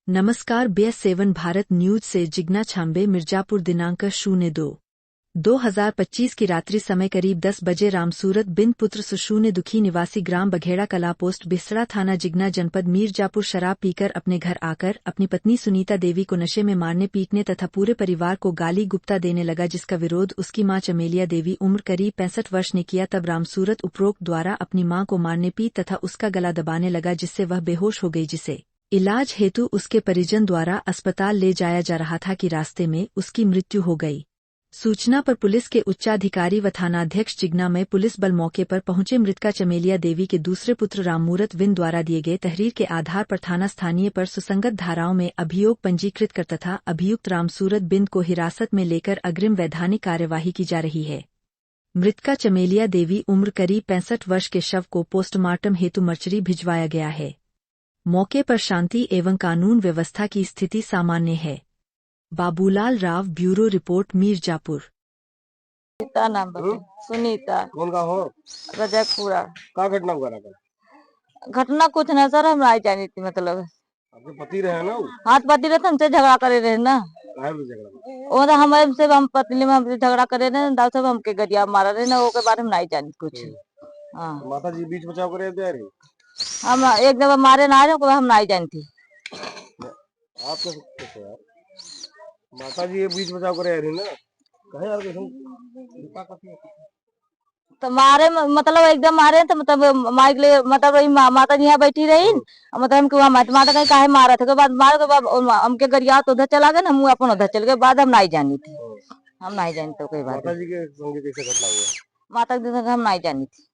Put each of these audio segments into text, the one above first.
नमस्कार BS7 Bharat news से जिग्ना छांबे मिर्जापुर दिनांक 02/2025 की रात्रि समय करीब 10 बजे रामसूरत बिन पुत्र सुशून्य दुखी निवासी ग्राम बघेड़ा कला पोस्ट बिसड़ा थाना जिग्ना जनपद मिर्जापुर शराब पीकर अपने घर आकर अपनी पत्नी सुनीता देवी को नशे में मारने पीटने तथा पूरे परिवार को गाली गुप्ता देने लगा, जिसका विरोध उसकी मां चमेलिया देवी उम्र करीब 65 वर्ष ने किया। तब रामसूरत उपरोक्त द्वारा अपनी मां को मारने पीट तथा उसका गला दबाने लगा, जिससे वह बेहोश हो गई, जिसे इलाज हेतु उसके परिजन द्वारा अस्पताल ले जाया जा रहा था कि रास्ते में उसकी मृत्यु हो गई। सूचना पर पुलिस के उच्चाधिकारी व थानाध्यक्ष जिग्ना में पुलिस बल मौके पर पहुंचे। मृतका चमेलिया देवी के दूसरे पुत्र राममूरत विन द्वारा दिए गए तहरीर के आधार पर थाना स्थानीय पर सुसंगत धाराओं में अभियोग पंजीकृत कर तथा अभियुक्त रामसूरत बिन को हिरासत में लेकर अग्रिम वैधानिक कार्यवाही की जा रही है। मृतका चमेलिया देवी उम्र करीब 65 वर्ष के शव को पोस्टमार्टम हेतु मर्चरी भिजवाया गया है। मौके पर शांति एवं कानून व्यवस्था की स्थिति सामान्य है। Babulal Rao, bureau report, Mirzapur. सुनीता नाम बता। सुनीता। कौन का हो? रजकपुरा। का घटना हुआ था? घटना कुछ नहीं सर, हम आई जानी थी। मतलब आपके पति रहे ना? हाथ पति रहे, हमसे झगड़ा करे रहे ना। काहे में झगड़ा? वो तो हम पत्नी में हमसे झगड़ा करे रहे, दाऊ सब हमके गरिया मारा रहे ना, वो के बारे में नहीं जानी कुछ। हाँ, माता जी बीच बचाव करे थे यार। हम एक जब मारे ना रहे, हम नहीं जानती। आप तो यार माता जी ये बीच बचाव करे यार ना, कहे यार तो मारे मतलब एकदम मारे तो मतलब माइक ले, मतलब माता जी यहाँ बैठी रही, मतलब हमको वहाँ माता कहीं काहे मारा था। बाद मारे के बाद हमके गरिया तो उधर चला गए, हम अपन उधर चल गए। बाद हम नहीं जानी थी, हम नहीं जानते कोई बात। माता जी के संगे कैसे घटना हुआ? माता जी के हम नहीं जानी थी।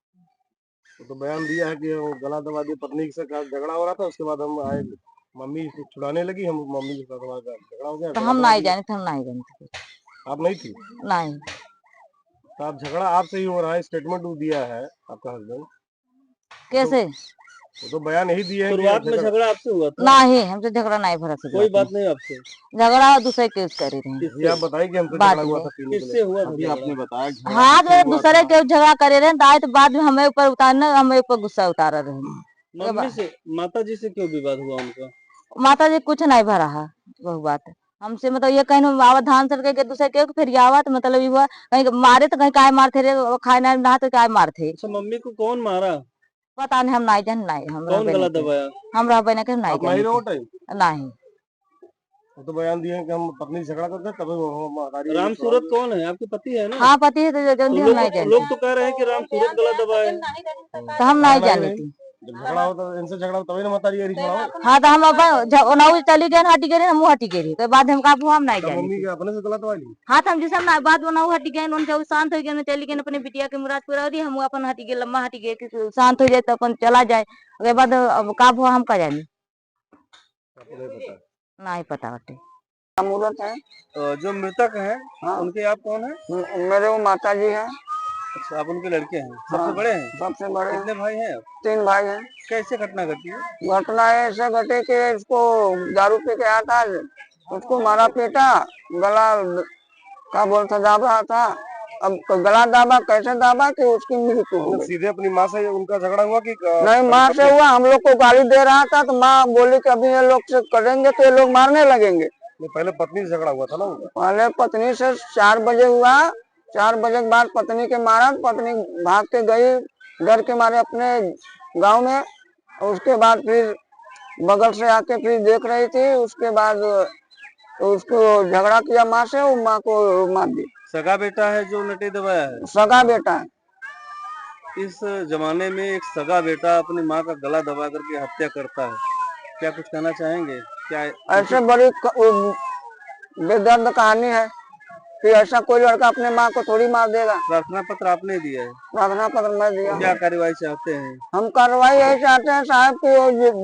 तो बयान दिया है कि वो गला दबा दी, पत्नी से झगड़ा हो रहा था, उसके बाद हम आए, मम्मी छुड़ाने लगी, हम मम्मी के साथ झगड़ा हो गया। तो हम नहीं जाने थे, हम नहीं जानते। आप नहीं थी? नहीं। तो आप झगड़ा आपसे ही हो रहा है, स्टेटमेंट दिया है आपका हस्बैंड। कैसे? वो तो बयान यही दिया है। शुरुआत में झगड़ा आपसे हुआ था? नहीं, हमसे झगड़ा नहीं भरा। कोई बात नहीं आपसे झगड़ा दूसरे केस करे रहे। आप बताइए कि हमसे झगड़ा हुआ था, किससे हुआ था? अभी आपने बताया। हाँ, तो दूसरे के झगड़ा करे रहे, आए तो बाद में हमें ऊपर उतारना, हमें ऊपर गुस्सा उतारा रहे। मम्मी से, माता जी से क्यों विवाद हुआ उनका? माता जी कुछ नहीं भरा है, वह बात हमसे। मतलब ये कहीं आवा धान सर के दूसरे के फिर आवा, तो मतलब ये हुआ कहीं मारे तो कहीं काय मारते रे, खाए ना तो काय मारते। अच्छा, मम्मी को कौन मारा? पता नहीं, हम नहीं जान। नहीं, हम कौन गला दबाया? हम रह बने के नहीं नहीं। नहीं। तो बयान दिए कि हम पत्नी से झगड़ा करते हैं, तभी रामसूरत कौन है? आपके पति है ना? हाँ, पति है। तो लोग तो कह रहे हैं कि रामसूरत गला दबाए, तो हम नहीं जाने थी। झगड़ा होता इनसे, झगड़ा तभी ना माता जी। हाँ, तो हम अपन चली गए, हटी गए, हम हटी गए। तो बाद हम काबू हम नहीं जाने। मम्मी के अपने से गला दबा ली। हाँ, तो हम जिस हम बात बनाऊ हटी गए, उनसे शांत हो गए, चली गए अपने बिटिया के मुराद पूरा हो रही, हम अपन हटी गए, लम्बा हटी गए कि शांत हो जाए तो अपन चला जाए। उसके बाद काबू हम का जाने, नहीं पता हटे। मूर्त है। जो मृतक है, हाँ। उनके आप कौन है? मेरे वो माता जी है। अच्छा, आप उनके लड़के हैं? सबसे हाँ, बड़े हैं? सबसे बड़े। कितने भाई हैं? 3 भाई हैं। कैसे घटना घटी है? घटना ऐसे घटे कि इसको दारू पी के आता, उसको मारा पीटा, गला का बोलता दाबा था। अब गला दाबा कैसे दाबा कि उसकी मृत्यु हो गई। सीधे अपनी माँ से उनका झगड़ा हुआ कि नहीं, माँ से हुआ। हम लोग को गाली दे रहा था, तो माँ बोली कि अभी ये लोग से करेंगे तो ये लोग मारने लगेंगे। पहले पत्नी से झगड़ा हुआ था ना? पहले पत्नी से 4 बजे हुआ। 4 बजे के बाद पत्नी के मारा, पत्नी भाग के गई डर के मारे अपने गांव में। उसके बाद फिर बगल से आके फिर देख रही थी। उसके बाद उसको झगड़ा किया माँ से, वो माँ को मार दी। सगा बेटा है जो नटे दबाया है? सगा बेटा है। इस जमाने में एक सगा बेटा अपनी माँ का गला दबा करके हत्या करता है, क्या कुछ कहना चाहेंगे? क्या ऐसे बड़ी बेदर्द कहानी है कि ऐसा कोई लड़का अपने माँ को थोड़ी मार देगा। प्रार्थना पत्र आपने दिया है? प्रार्थना पत्र मैं दिया। क्या कार्रवाई चाहते हैं? हम कार्रवाई यही चाहते हैं साहब कि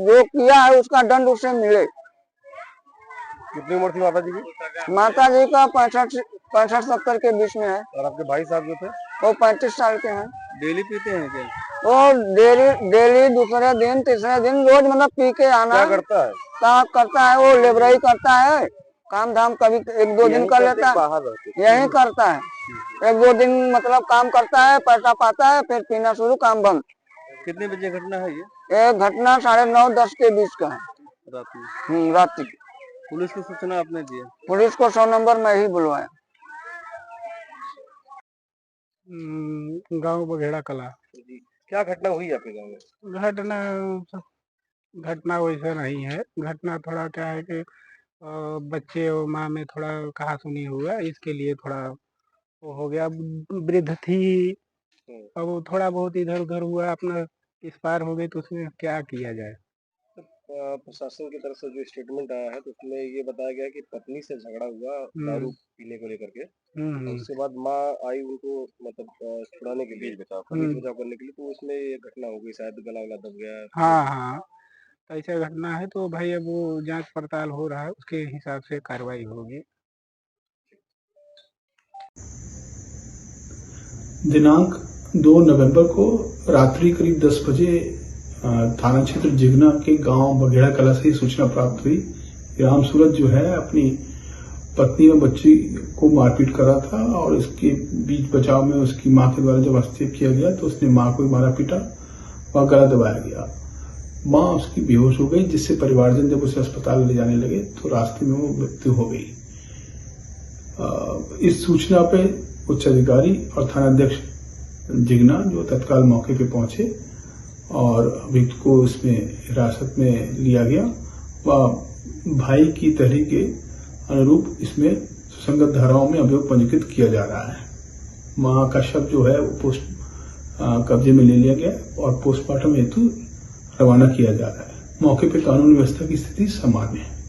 जो किया है उसका दंड उसे मिले। कितनी उम्र थी माता जी की? माता जी का 65-70 के बीच में है। और आपके भाई साहब जो थे वो 35 साल के हैं। डेली पीते हैं क्या? वो डेली दूसरे दिन तीसरे दिन रोज मतलब पी के आना। क्या करता है? क्या करता है? वो लेबराई करता है, काम धाम कभी 1-2 दिन कर लेता है, यही करता है। 1-2 दिन मतलब काम करता है, पैसा पाता है, फिर पीना शुरू, काम बंद। कितने बजे घटना है ये? ये घटना 9:30-10 के बीच का है, रात में? रात की। पुलिस को सूचना आपने दी है? पुलिस को 100 नंबर में ही बुलवाया। गांव बघेड़ा कला। जी, क्या घटना हुई आपके गाँव में? घटना वैसा नहीं है। घटना थोड़ा क्या है कि बच्चे और माँ में थोड़ा कहा सुनी हुआ, इसके लिए थोड़ा वो हो गया। वृद्ध थी, अब वो थोड़ा बहुत इधर उधर हुआ, अपना इस पार हो गई, तो उसमें क्या किया जाए। प्रशासन की तरफ से जो स्टेटमेंट आया है तो उसमें ये बताया गया कि पत्नी से झगड़ा हुआ दारू पीने को लेकर के, और उसके बाद माँ आई उनको मतलब छुड़ाने के लिए, बचाव करने के लिए, तो उसमें ये घटना हो गई, शायद गला वला दब गया। हाँ, तो ऐसा घटना है। तो भाई अब वो जांच पड़ताल हो रहा है, उसके हिसाब से कार्रवाई होगी। दिनांक 2 नवंबर को रात्रि करीब 10 बजे थाना क्षेत्र जिगना के गांव बघेड़ा कला से सूचना प्राप्त हुई। रामसूरत जो है अपनी पत्नी और बच्ची को मारपीट कर रहा था, और इसके बीच बचाव में उसकी मां के द्वारा जब हस्तक्षेप किया गया तो उसने मां को मारा पीटा और गला दबाया गया। मां उसकी बेहोश हो गई, जिससे परिवारजन जब उसे अस्पताल ले जाने लगे तो रास्ते में वो मृत्यु हो गई। इस सूचना पे उच्च अधिकारी और थानाध्यक्ष जिगना जो तत्काल मौके पे पहुंचे और अभियुक्त को इसमें हिरासत में लिया गया। वह भाई की तहरीर के अनुरूप इसमें सुसंगत धाराओं में अभियोग पंजीकृत किया जा रहा है। मां का शव जो है वो कब्जे में ले लिया गया और पोस्टमार्टम हेतु रवाना किया जा रहा है। मौके पर कानून व्यवस्था की स्थिति सामान्य है।